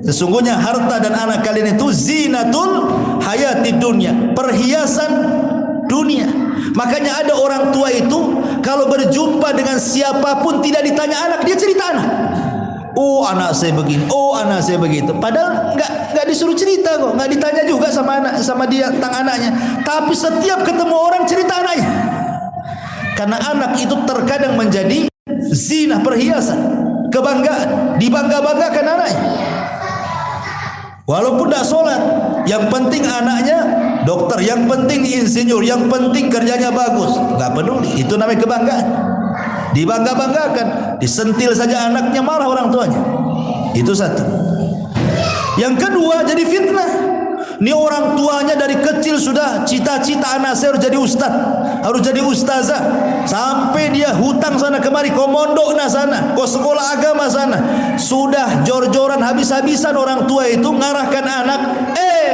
Sesungguhnya harta dan anak kalian itu zinatul hayatid dunya, perhiasan dunia. Makanya ada orang tua itu kalau berjumpa dengan siapapun tidak ditanya anak, dia cerita anak. Oh anak saya begini, oh anak saya begitu. Padahal nggak disuruh cerita kok, nggak ditanya juga sama anak, sama dia tentang anaknya. Tapi setiap ketemu orang cerita anaknya. Karena anak itu terkadang menjadi zina, perhiasan, kebanggaan, dibangga-banggakan anaknya. Walaupun tidak sholat, yang penting anaknya dokter, yang penting insinyur, yang penting kerjanya bagus, nggak peduli. Itu namanya kebanggaan, dibangga-banggakan. Disentil saja anaknya marah orang tuanya. Itu satu. Yang kedua, jadi fitnah. Ini orang tuanya dari kecil sudah cita-cita anak saya harus jadi ustaz, harus jadi ustazah, sampai dia hutang sana kemari, kau mondok na sana, kau sekolah agama sana. Sudah jor-joran habis-habisan orang tua itu ngarahkan anak,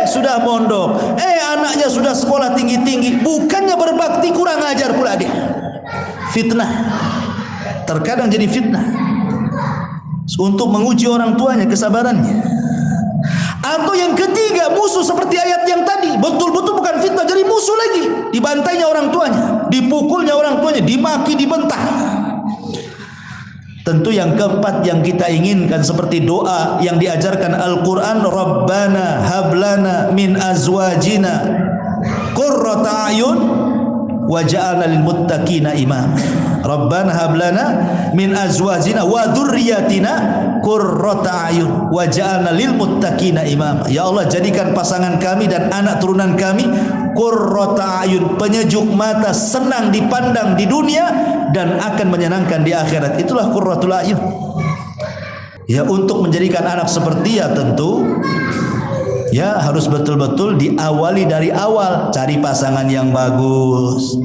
sudah mondok, anaknya sudah sekolah tinggi-tinggi, bukannya berbakti kurang ajar pula dia. Fitnah. Terkadang jadi fitnah untuk menguji orang tuanya kesabarannya. Atau yang ketiga, musuh seperti ayat yang tadi, betul-betul bukan fitnah, jadi musuh lagi. Dibantainya orang tuanya, dipukulnya orang tuanya, dimaki, dibentak. Tentu yang keempat yang kita inginkan seperti doa yang diajarkan Al-Quran, Rabbana hablana min azwajina qurrata a'yun waj'alna lil muttaqina imam. Rabbana hablana min azwajina wa dzurriyyatina qurrata a'yun waj'alna lil muttaqina imam. Ya Allah, jadikan pasangan kami dan anak turunan kami qurrata a'yun, penyejuk mata, senang dipandang di dunia dan akan menyenangkan di akhirat. Itulah qurratul a'yun. Ya, untuk menjadikan anak seperti ya tentu ya harus betul-betul diawali dari awal, cari pasangan yang bagus.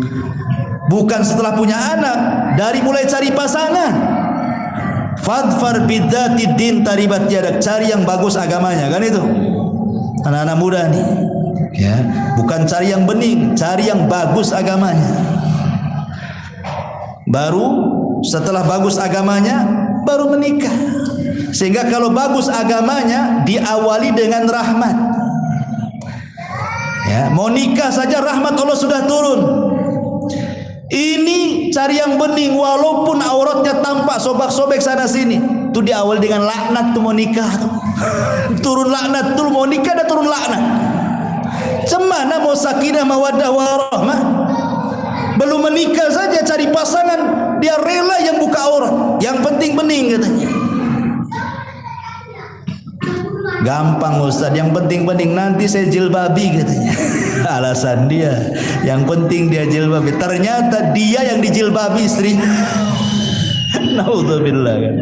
Bukan setelah punya anak, dari mulai cari pasangan. Fadfar bidzati din taribat yadak, cari yang bagus agamanya, kan itu. Anak-anak muda nih. Ya, bukan cari yang bening, cari yang bagus agamanya. Baru setelah bagus agamanya baru menikah. Sehingga kalau bagus agamanya diawali dengan rahmat. Ya, mau nikah saja rahmat Allah sudah turun. Ini cari yang bening, walaupun auratnya tampak sobek-sobek sana sini. Itu diawali dengan laknat tuh mau nikah. Turun laknat tuh mau nikah, ada turun laknat. Cemana mau sakinah mawaddah warahmah? Belum menikah saja cari pasangan, dia rela yang buka aurat, yang penting bening katanya. Gampang Ustaz, yang penting bening, nanti saya jilbabi katanya. Alasan dia, yang penting dia jilbabi. Ternyata dia yang dijilbabi istri. Naudzubillah kan.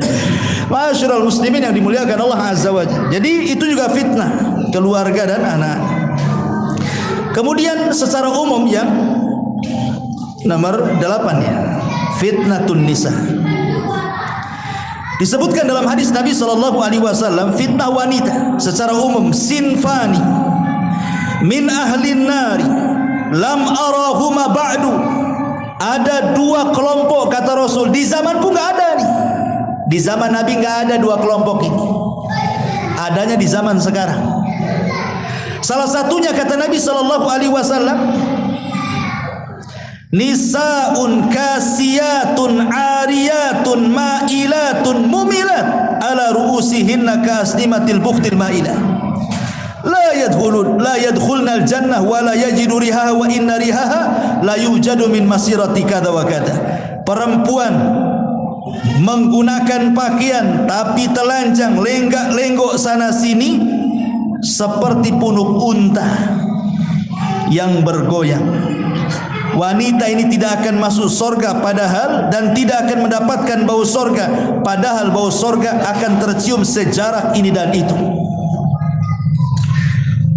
Masyarul muslimin yang dimuliakan Allah Azza wa Jalla. Jadi itu juga fitnah keluarga dan anak. Kemudian secara umum yang nomor 8 ya, fitnatun nisa. Disebutkan dalam hadis Nabi SAW, fitnah wanita secara umum sinfani min ahlin nari lam arahuma ba'du. Ada 2 kelompok kata Rasul, di zamanku nggak ada nih. Di zaman Nabi nggak ada 2 kelompok ini. Adanya di zaman sekarang. Salah satunya kata Nabi SAW, nisaun kasiyatun ariyatun ma'ilatun mumilat ala ru'usihinna kasnimatil bukhtil ma'ilah la yadkhulna al-jannah wa la yajidu rihaha wa inna rihaha la yujadu min masirati kada wa kada. Perempuan menggunakan pakaian tapi telanjang, lenggak-lenggok sana sini, seperti punuk unta yang bergoyang. Wanita ini tidak akan masuk surga padahal, dan tidak akan mendapatkan bau surga padahal bau surga akan tercium sejarak ini dan itu.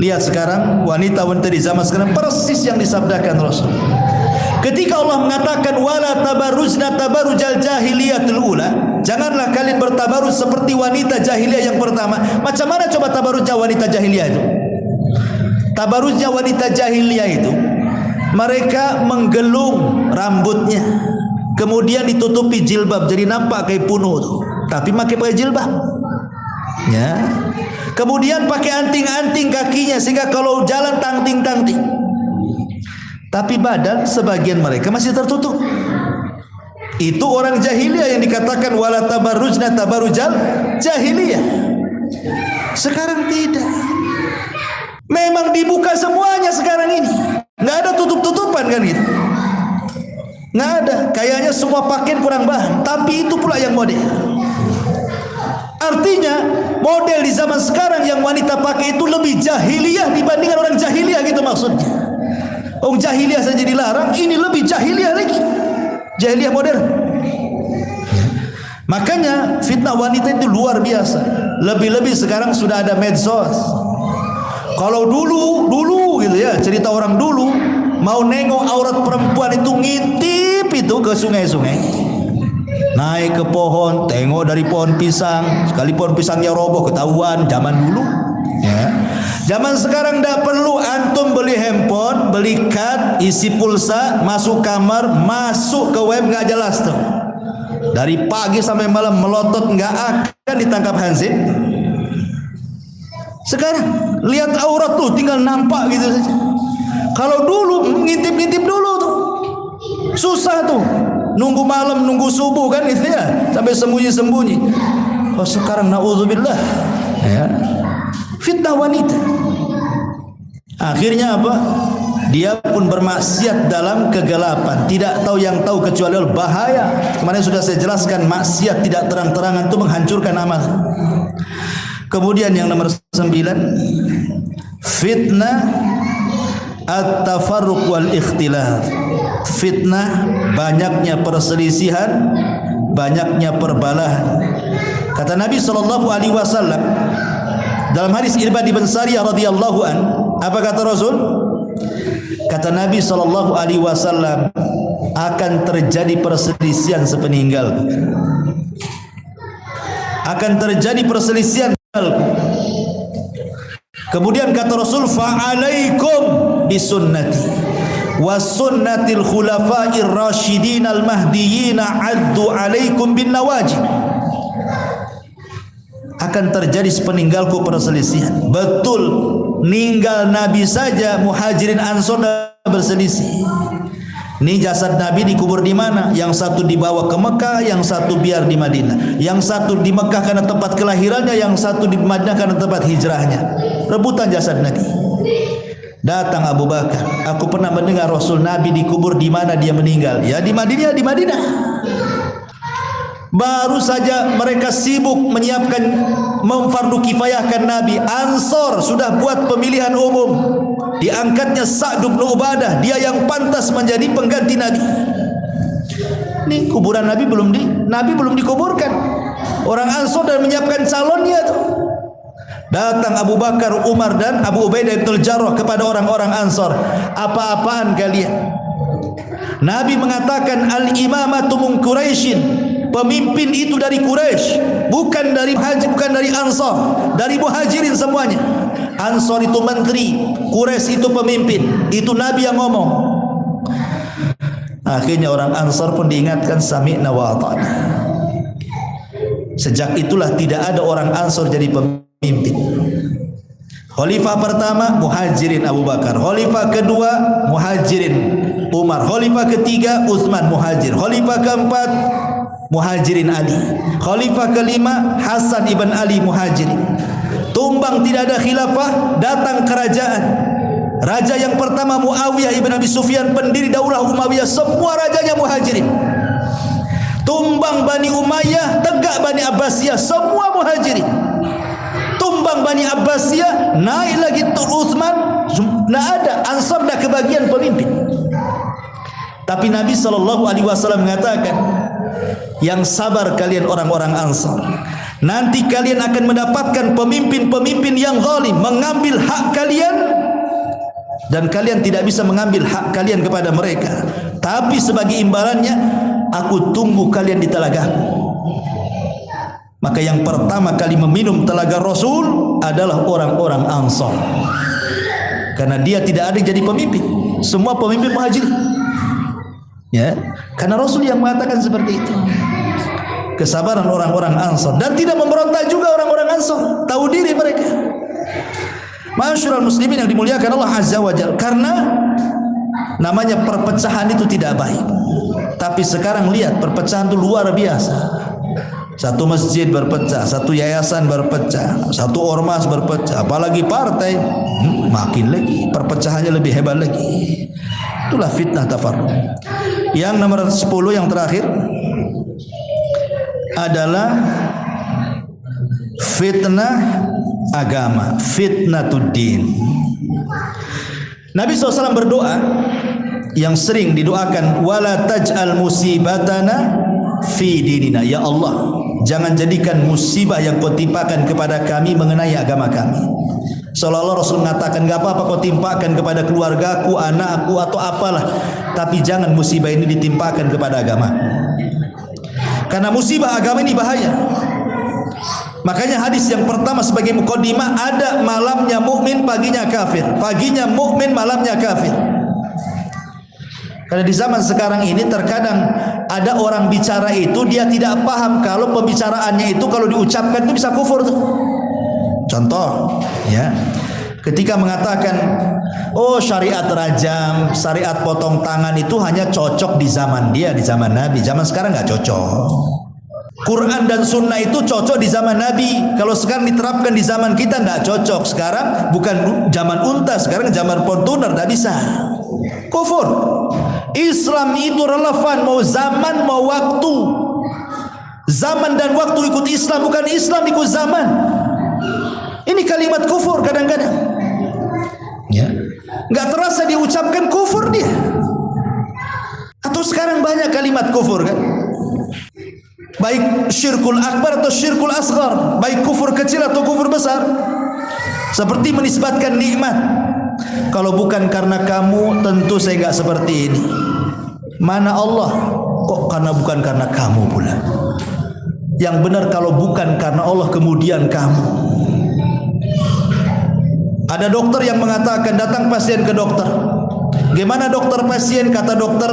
Lihat sekarang wanita-wanita di zaman sekarang, persis yang disabdakan Rasul. Ketika Allah mengatakan wala tabarrujna tabarrujal jahiliyatul ula, janganlah kalian bertabarruj seperti wanita jahiliyah yang pertama. Macam mana coba tabarrujnya wanita jahiliyah itu? Tabarrujnya wanita jahiliyah itu, mereka menggelung rambutnya, kemudian ditutupi jilbab, jadi nampak kayak punuh tuh, tapi pakai jilbab. Ya. Kemudian pakai anting-anting kakinya sehingga kalau jalan tangting-tangting. Tapi badan sebagian mereka masih tertutup. Itu orang jahiliyah yang dikatakan wala tabarrujna tabarrujal jahiliyah. Sekarang tidak. Memang dibuka semuanya sekarang ini. Nggak ada tutup-tutupan kan gitu. Nggak ada. Kayaknya semua pakaian kurang bahan. Tapi itu pula yang model. Artinya model di zaman sekarang yang wanita pakai itu lebih jahiliyah dibandingkan orang jahiliyah, gitu maksudnya. Orang jahiliyah saja dilarang, ini lebih jahiliyah lagi. Jahiliyah modern. Makanya fitnah wanita itu luar biasa. Lebih-lebih sekarang sudah ada medsos. Kalau dulu gitu ya, cerita orang dulu, mau nengok aurat perempuan itu ngintip itu ke sungai-sungai. Naik ke pohon, tengok dari pohon pisang, sekali pohon pisangnya roboh ketahuan zaman dulu. Ya. Zaman sekarang tidak perlu, antum beli handphone, beli kad, isi pulsa, masuk kamar, masuk ke web, nggak jelas tuh. Dari pagi sampai malam melotot, nggak akan ditangkap hansip. Sekarang lihat aurat tuh tinggal nampak gitu saja. Kalau dulu ngintip-ngintip dulu tuh susah tuh. Nunggu malam, nunggu subuh kan itu ya, sampai sembunyi-sembunyi. Oh sekarang naudzubillah, ya. Fitnah wanita. Akhirnya apa? Dia pun bermaksiat dalam kegelapan, tidak tahu yang tahu kecuali Allah. Bahaya. Kemarin sudah saya jelaskan, maksiat tidak terang-terangan itu menghancurkan amal. Kemudian yang nomor 9, fitnah at-tafarruq wal ikhtilaf. Fitnah banyaknya perselisihan, banyaknya perbalahan. Kata Nabi sallallahu alaihi wasallam dalam hadis Irbad bin Sariyah radhiyallahu an, apa kata Rasul? Kata Nabi sallallahu alaihi wasallam, akan terjadi perselisihan sepeninggalku. Akan terjadi perselisihan. Kemudian kata Rasul, fa'alaikum bisunnati wa sunnatil khulafa'ir rasyidin al mahdiyyin addu alaikum bin nawajib. Akan terjadi sepeninggalku perselisihan. Betul, ninggal Nabi saja Muhajirin Ansor berselisih. Ini jasad Nabi dikubur di mana? Yang satu dibawa ke Mekah, yang satu biar di Madinah. Yang satu di Mekah karena tempat kelahirannya, yang satu di Madinah karena tempat hijrahnya. Rebutan jasad Nabi. Datang Abu Bakar, aku pernah mendengar Rasul Nabi dikubur di mana dia meninggal? Ya di Madinah, di Madinah. Baru saja mereka sibuk menyiapkan memfardu kifayahkan Nabi. Ansor sudah buat pemilihan umum. Diangkatnya Sa'd bin Ubadah, dia yang pantas menjadi pengganti Nabi. Ini kuburan Nabi belum dikuburkan. Orang Ansor dan menyiapkan calonnya tuh. Datang Abu Bakar, Umar dan Abu Ubaidah bin Jarrah kepada orang-orang Ansor. Apa-apaan kalian? Nabi mengatakan al-imamatu min Quraisyin. Pemimpin itu dari Quraisy, bukan dari Ansor, dari Muhajirin semuanya. Ansor itu menteri, Quraisy itu pemimpin. Itu Nabi yang ngomong. Akhirnya orang Ansor pun diingatkan sami'na wa ata'na. Sejak itulah tidak ada orang Ansor jadi pemimpin. Khalifah pertama Muhajirin Abu Bakar, khalifah kedua Muhajirin Umar, khalifah ketiga Utsman Muhajir, khalifah keempat Muhajirin Ali, khalifah kelima Hasan ibn Ali Muhajirin. Tumbang tidak ada khilafah, datang kerajaan. Raja yang pertama Muawiyah ibn Abi Sufyan, pendiri Daulah Umayyah, semua rajanya Muhajirin. Tumbang Bani Umayyah, tegak Bani Abbasiyah, semua Muhajirin. tumbang Bani Abbasiyah, naik lagi Utsman, tidak ada. Ansar dah kebagian pemimpin. Tapi Nabi SAW mengatakan, yang sabar kalian orang-orang Ansar, nanti kalian akan mendapatkan pemimpin-pemimpin yang zalim, mengambil hak kalian, dan kalian tidak bisa mengambil hak kalian kepada mereka. Tapi sebagai imbalannya, aku tunggu kalian di telagaku. Maka yang pertama kali meminum telaga Rasul adalah orang-orang Ansar, karena dia tidak ada jadi pemimpin, semua pemimpin Muhajir. Ya, karena Rasul yang mengatakan seperti itu. Kesabaran orang-orang Ansar, dan tidak memberontak juga orang-orang Ansar, tahu diri mereka. Ma'asyiral muslimin yang dimuliakan Allah Azza wa Jalla, karena namanya perpecahan itu tidak baik. Tapi sekarang lihat, perpecahan itu luar biasa. Satu masjid berpecah, satu yayasan berpecah, satu ormas berpecah, apalagi partai, makin lagi perpecahannya lebih hebat lagi. Itulah fitnah tafarruq. Yang nomor 10 yang terakhir adalah fitnah agama, fitnatuddin. Nabi SAW berdoa yang sering didoakan, wala taj'al musibatana fi dinina. Ya Allah, jangan jadikan musibah yang kau timpakan kepada kami mengenai agama kami. Seolah-olah Rasul mengatakan, gak apa-apa kau timpakan kepada keluargaku, anakku, atau apalah, tapi jangan musibah ini ditimpakan kepada agama. Karena musibah agama ini bahaya. Makanya hadis yang pertama sebagai mukaddimah, ada malamnya mukmin, paginya kafir. Paginya mukmin, malamnya kafir. Karena di zaman sekarang ini terkadang ada orang bicara itu dia tidak paham kalau pembicaraannya itu kalau diucapkan itu bisa kufur tuh. Contoh, ya, ketika mengatakan, oh syariat rajam, syariat potong tangan itu hanya cocok di zaman dia, di zaman Nabi. Zaman sekarang nggak cocok. Quran dan Sunnah itu cocok di zaman Nabi. Kalau sekarang diterapkan di zaman kita nggak cocok. Sekarang bukan zaman unta, sekarang zaman Fortuner, nggak bisa. Kufur. Islam itu relevan mau zaman mau waktu. Zaman dan waktu ikut Islam, bukan Islam ikut zaman. Ini kalimat kufur kadang-kadang. Ya, nggak terasa diucapkan kufur dia. Atau sekarang banyak kalimat kufur kan? Baik syirkul akbar atau syirkul asghar, baik kufur kecil atau kufur besar. Seperti menisbatkan nikmat. Kalau bukan karena kamu, tentu saya nggak seperti ini. Mana Allah? Kok karena bukan karena kamu pula? Yang benar kalau bukan karena Allah kemudian kamu. Ada dokter yang mengatakan, datang pasien ke dokter. Gimana dokter pasien? Kata dokter,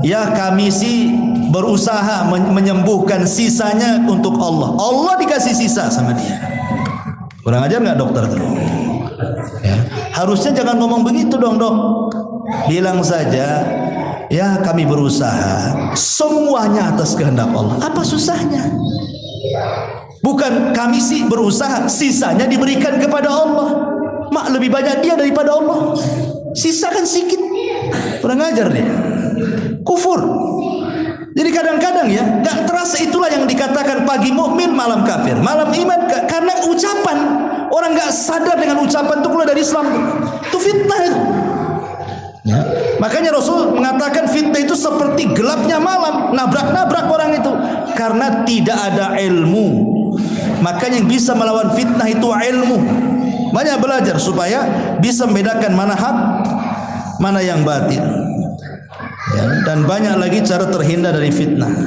ya kami sih berusaha menyembuhkan, sisanya untuk Allah. Allah dikasih sisa sama dia. Kurang ajar nggak dokter tuh? Ya. Harusnya jangan ngomong begitu dong dok. Bilang saja, ya kami berusaha, semuanya atas kehendak Allah. Apa susahnya? Bukan kami sih berusaha, sisanya diberikan kepada Allah. Mak lebih banyak dia daripada Allah. Sisa kan sedikit. Kurang ajar dia. Kufur. Jadi kadang-kadang ya, gak terasa itulah yang dikatakan pagi mukmin, malam kafir, malam iman, karena ucapan orang gak sadar dengan ucapan itu keluar dari Islam. Itu fitnah itu. Ya. Makanya Rasul mengatakan fitnah itu seperti gelapnya malam, nabrak-nabrak orang itu, karena tidak ada ilmu. Makanya yang bisa melawan fitnah itu ilmu. Banyak belajar supaya bisa membedakan mana hak, mana yang batil. Ya, dan banyak lagi cara terhindar dari fitnah.